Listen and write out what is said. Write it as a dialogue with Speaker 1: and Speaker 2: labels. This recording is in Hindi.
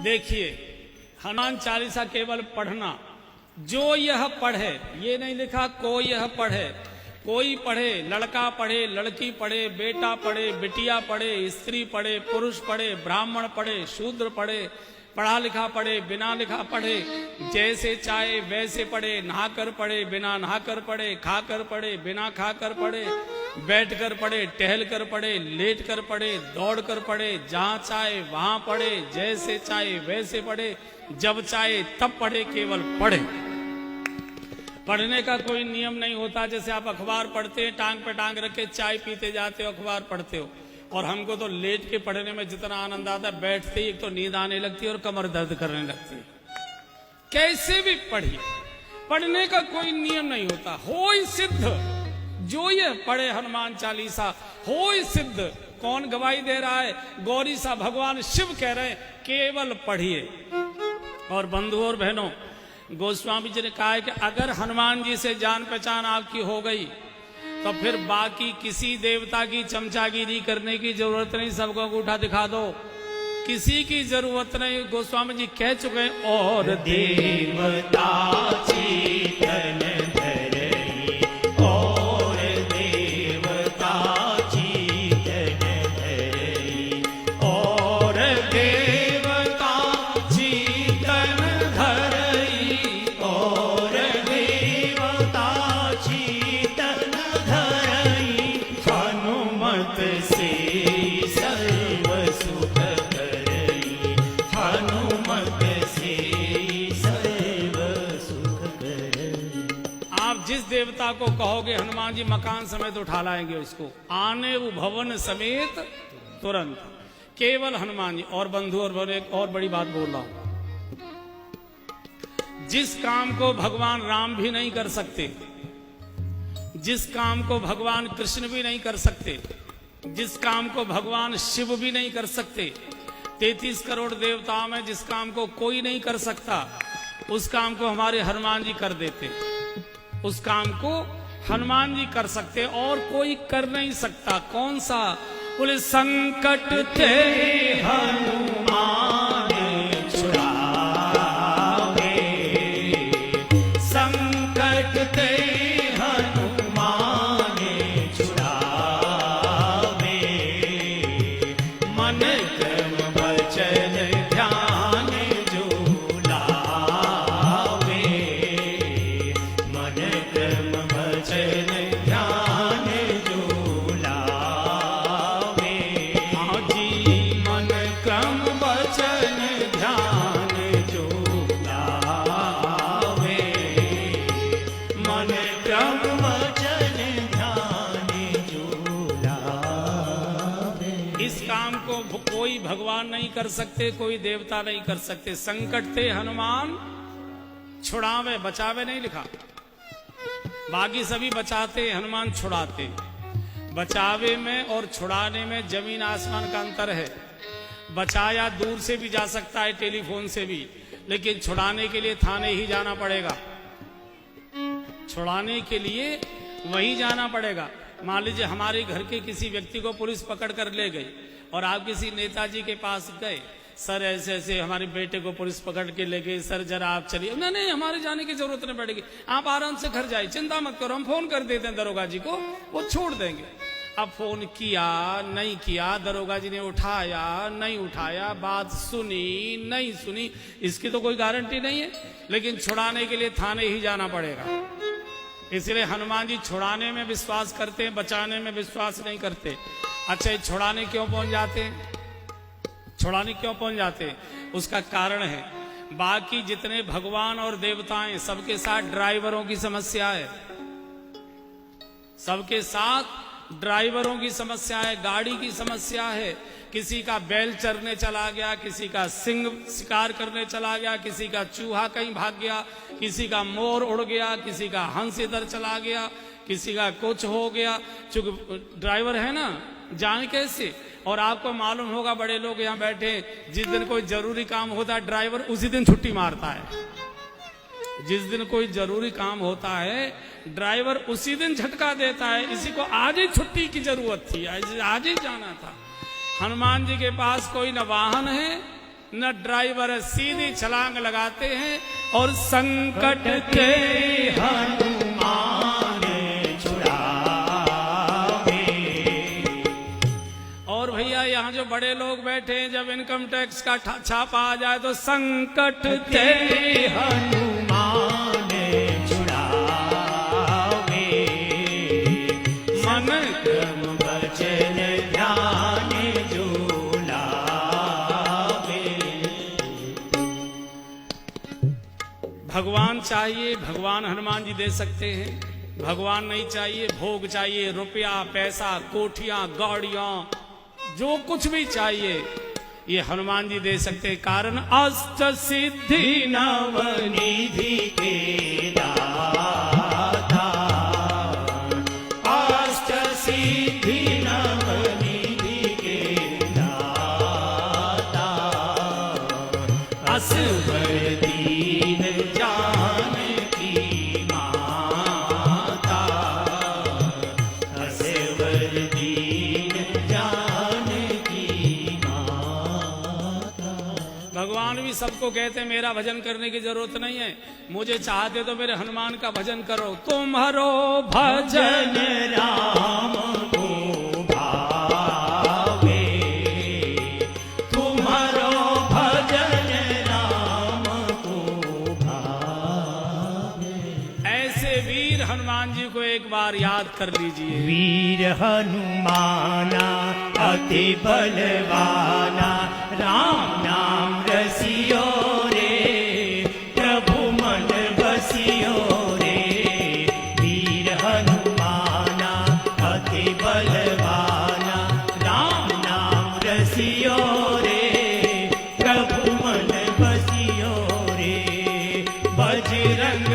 Speaker 1: देखिए, हनुमान चालीसा केवल पढ़ना, जो यह पढ़े, ये नहीं लिखा कोई यह पढ़े, कोई पढ़े, लड़का पढ़े, लड़की पढ़े, बेटा पढ़े, बिटिया पढ़े, स्त्री पढ़े, पुरुष पढ़े, ब्राह्मण पढ़े, शूद्र पढ़े, पढ़ा लिखा पढ़े, बिना लिखा पढ़े, जैसे चाहे वैसे पढ़े, नहाकर पढ़े, बिना नहाकर पढ़े, खाकर पढ़े, बिना खाकर पढ़े, बैठकर पढ़े, टहल कर पढ़े, लेट कर पढ़े, दौड़ कर पढ़े, जहां चाहे वहां पढ़े, जैसे चाहे वैसे पढ़े, जब चाहे तब पढ़े, केवल पढ़े। पढ़ने का कोई नियम नहीं होता। जैसे आप अखबार पढ़ते हैं, टांग पे टांग रखे चाय पीते जाते हो, अखबार पढ़ते हो, और हमको तो लेट के पढ़ने में जितना आनंद आता है, बैठते ही एक तो नींद आने लगती है और कमर दर्द करने लगती है। कैसे भी पढ़िए, पढ़ने का कोई नियम नहीं होता। होय सिद्ध, जो ये पढ़े हनुमान चालीसा होय सिद्ध। कौन गवाही दे रहा है? गौरी सा भगवान शिव कह रहे हैं, केवल पढ़िए। और बंधुओं और बहनों, गोस्वामी जी ने कहा है कि अगर हनुमान जी से जान पहचान आपकी हो गई तो फिर बाकी किसी देवता की चमचागिरी करने की जरूरत नहीं, सबको अंगूठा दिखा दो, किसी की जरूरत नहीं। गोस्वामी जी कह चुके हैं, और
Speaker 2: देवता चेतन धरई, और देवता चेतन धरई, और देवता चेतन धरई, और देवता चेतन धरई, हनुमत से सर्व सुख करई, हनुमत से सर्व सुख करई।
Speaker 1: आप जिस देवता को कहोगे हनुमान जी मकान समेत उठा लाएंगे उसको, आने वो भवन समेत तुरंत, केवल हनुमान जी। और बंधु और बड़े, एक और बड़ी बात बोल रहा हूं, जिस काम को भगवान राम भी नहीं कर सकते, जिस काम को भगवान कृष्ण भी नहीं कर सकते, जिस काम को भगवान शिव भी नहीं कर सकते, 33 करोड़ देवताओं में जिस काम को कोई नहीं कर सकता, उस काम को हमारे हनुमान जी कर देते। उस काम को हनुमान जी कर सकते और कोई कर नहीं सकता। कौन सा? बोले, संकट ते
Speaker 2: हनुमान छुड़ावे, संकट ते हनुमान छुड़ावे, मन क्रम वचन ध्यान जो लावे, मन क्रम वचन ध्यान जो लावे,
Speaker 1: हाँ जी,
Speaker 2: मन क्रम वचन ध्यान जो लावे, मन क्रम वचन ध्यान जो लावे।
Speaker 1: इस काम को कोई भगवान नहीं कर सकते, कोई देवता नहीं कर सकते। संकट थे हनुमान छुड़ावे, बचावे नहीं लिखा। बाकी सभी बचाते, हनुमान छुड़ाते। बचावे में और छुड़ाने में जमीन आसमान का अंतर है। बचाया दूर से भी जा सकता है, टेलीफोन से भी, लेकिन छुड़ाने के लिए थाने ही जाना पड़ेगा। छुड़ाने के लिए वहीं जाना पड़ेगा। मान लीजिए हमारे घर के किसी व्यक्ति को पुलिस पकड़ कर ले गई और आप किसी नेताजी के पास गए, सर ऐसे ऐसे हमारे बेटे को पुलिस पकड़ के ले गई, सर जरा आप चलिए। नहीं नहीं, हमारे जाने की जरूरत नहीं पड़ेगी, आप आराम से घर जाइए, चिंता मत करो, हम फोन कर देते हैं दरोगा जी को, वो छोड़ देंगे। अब फोन किया नहीं किया, दरोगा जी ने उठाया नहीं उठाया, बात सुनी नहीं सुनी, इसकी तो कोई गारंटी नहीं है। लेकिन छुड़ाने के लिए थाने ही जाना पड़ेगा। इसलिए हनुमान जी छुड़ाने में विश्वास करते हैं, बचाने में विश्वास नहीं करते। अच्छा, ये छुड़ाने क्यों पहुंच जाते हैं? छुड़ाने क्यों पहुंच जाते हैं? उसका कारण है, बाकी जितने भगवान और देवताएं सबके साथ ड्राइवरों की समस्या है। सबके साथ ड्राइवरों की समस्या है, गाड़ी की समस्या है। किसी का बैल चरने चला गया, किसी का सिंह शिकार करने चला गया, किसी का चूहा कहीं भाग गया, किसी का मोर उड़ गया, किसी का हंस इधर चला गया, किसी का कुछ हो गया। चूंकि ड्राइवर है ना, जाए कैसे? और आपको मालूम होगा, बड़े लोग यहाँ बैठे, जिस दिन कोई जरूरी काम होता है ड्राइवर उसी दिन छुट्टी मारता है। जिस दिन कोई जरूरी काम होता है ड्राइवर उसी दिन झटका देता है, इसी को आज ही छुट्टी की जरूरत थी, आज ही जाना था। हनुमान जी के पास कोई न वाहन है न ड्राइवर है, सीधी छलांग लगाते हैं और संकट के
Speaker 2: हनुमान छुड़ावे।
Speaker 1: और भैया यहाँ जो बड़े लोग बैठे हैं, जब इनकम टैक्स का छापा आ जाए तो संकट के
Speaker 2: हनुमान छुड़ावे। मन क्रम वचन ध्यान जो लावे।
Speaker 1: भगवान चाहिए, भगवान हनुमान जी दे सकते हैं। भगवान नहीं चाहिए, भोग चाहिए, रुपया पैसा, कोठियां गाड़ियां, जो कुछ भी चाहिए ये हनुमान जी दे सकते हैं। कारण अष्ट सिद्धि
Speaker 2: नवनिधि के दाता, अष्ट सिद्धि नवनिधि के दाता। असवर दीन जानकी माता, असवर दीन जानकी माता।
Speaker 1: भगवान भी सबको कहते हैं मेरा भजन करने की जरूरत नहीं है, मुझे चाहते तो मेरे हनुमान का भजन करो। तुम्हारो भजन
Speaker 2: भजन राम को भावे, तुम्हारो भजन राम को भावे।
Speaker 1: ऐसे वीर हनुमान जी को एक बार याद कर लीजिए।
Speaker 2: वीर हनुमाना अति बलवाना, राम नाम रसियो रे, प्रभु मन बसियो रे। वीर हनुमाना अति बलवाना, राम नाम रसियो रे, प्रभु मन बसियो रे। बजरंग